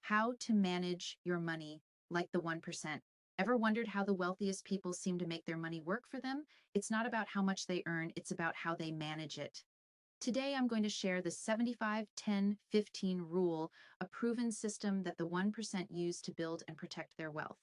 How to manage your money like the 1%. Ever wondered how the wealthiest people seem to make their money work for them? It's not about how much they earn, it's about how they manage it. Today, I'm going to share the 75-10-15 rule, a proven system that the 1% use to build and protect their wealth.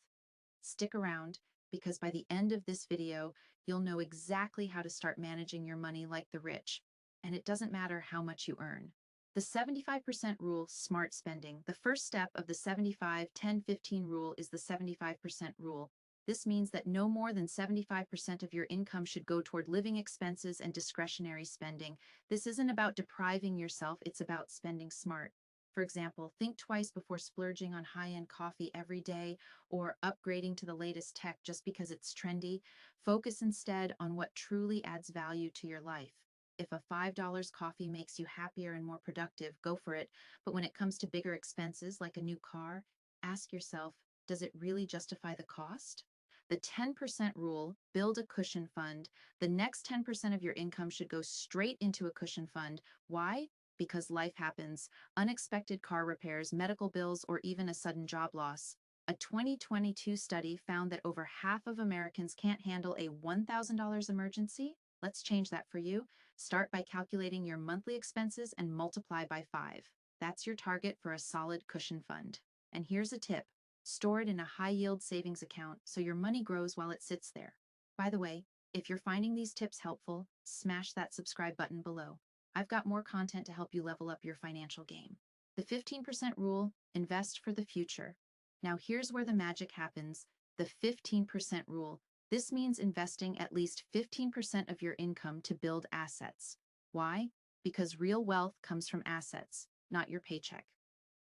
Stick around because by the end of this video, you'll know exactly how to start managing your money like the rich. And it doesn't matter how much you earn. The 75% rule, smart spending. The first step of the 75-10-15 rule is the 75% rule. This means that no more than 75% of your income should go toward living expenses and discretionary spending. This isn't about depriving yourself, it's about spending smart. For example, think twice before splurging on high-end coffee every day or upgrading to the latest tech just because it's trendy. Focus instead on what truly adds value to your life. If a $5 coffee makes you happier and more productive, go for it. But when it comes to bigger expenses like a new car, ask yourself, does it really justify the cost? The 10% rule, build a cushion fund. The next 10% of your income should go straight into a cushion fund. Why? Because life happens. Unexpected car repairs, medical bills, or even a sudden job loss. A 2022 study found that over half of Americans can't handle a $1,000 emergency. Let's change that for you. Start by calculating your monthly expenses and multiply by 5. That's your target for a solid cushion fund. And here's a tip. Store it in a high-yield savings account so your money grows while it sits there. By the way, if you're finding these tips helpful, smash that subscribe button below. I've got more content to help you level up your financial game. The 15% rule, invest for the future. Now here's where the magic happens, the 15% rule. This means investing at least 15% of your income to build assets. Why? Because real wealth comes from assets, not your paycheck.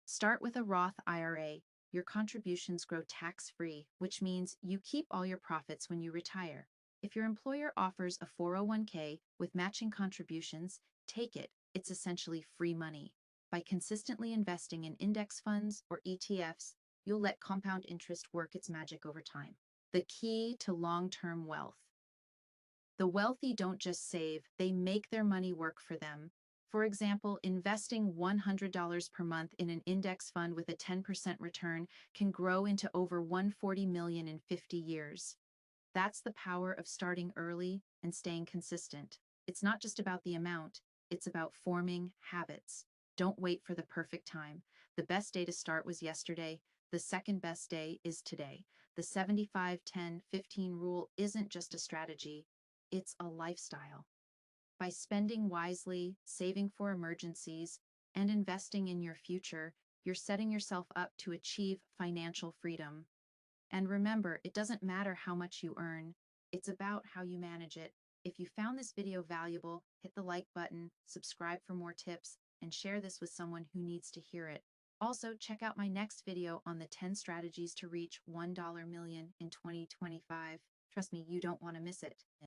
Start with a Roth IRA. Your contributions grow tax-free, which means you keep all your profits when you retire. If your employer offers a 401k with matching contributions, take it. It's essentially free money. By consistently investing in index funds or ETFs, you'll let compound interest work its magic over time. The key to long-term wealth. The wealthy don't just save, they make their money work for them. For example, investing $100 per month in an index fund with a 10% return can grow into over $140 million in 50 years. That's the power of starting early and staying consistent. It's not just about the amount, it's about forming habits. Don't wait for the perfect time. The best day to start was yesterday. The second best day is today. The 75-10-15 rule isn't just a strategy, it's a lifestyle. By spending wisely, saving for emergencies, and investing in your future, you're setting yourself up to achieve financial freedom. And remember, it doesn't matter how much you earn, it's about how you manage it. If you found this video valuable, hit the like button, subscribe for more tips, and share this with someone who needs to hear it. Also, check out my next video on the 10 strategies to reach $1 million in 2025. Trust me, you don't want to miss it.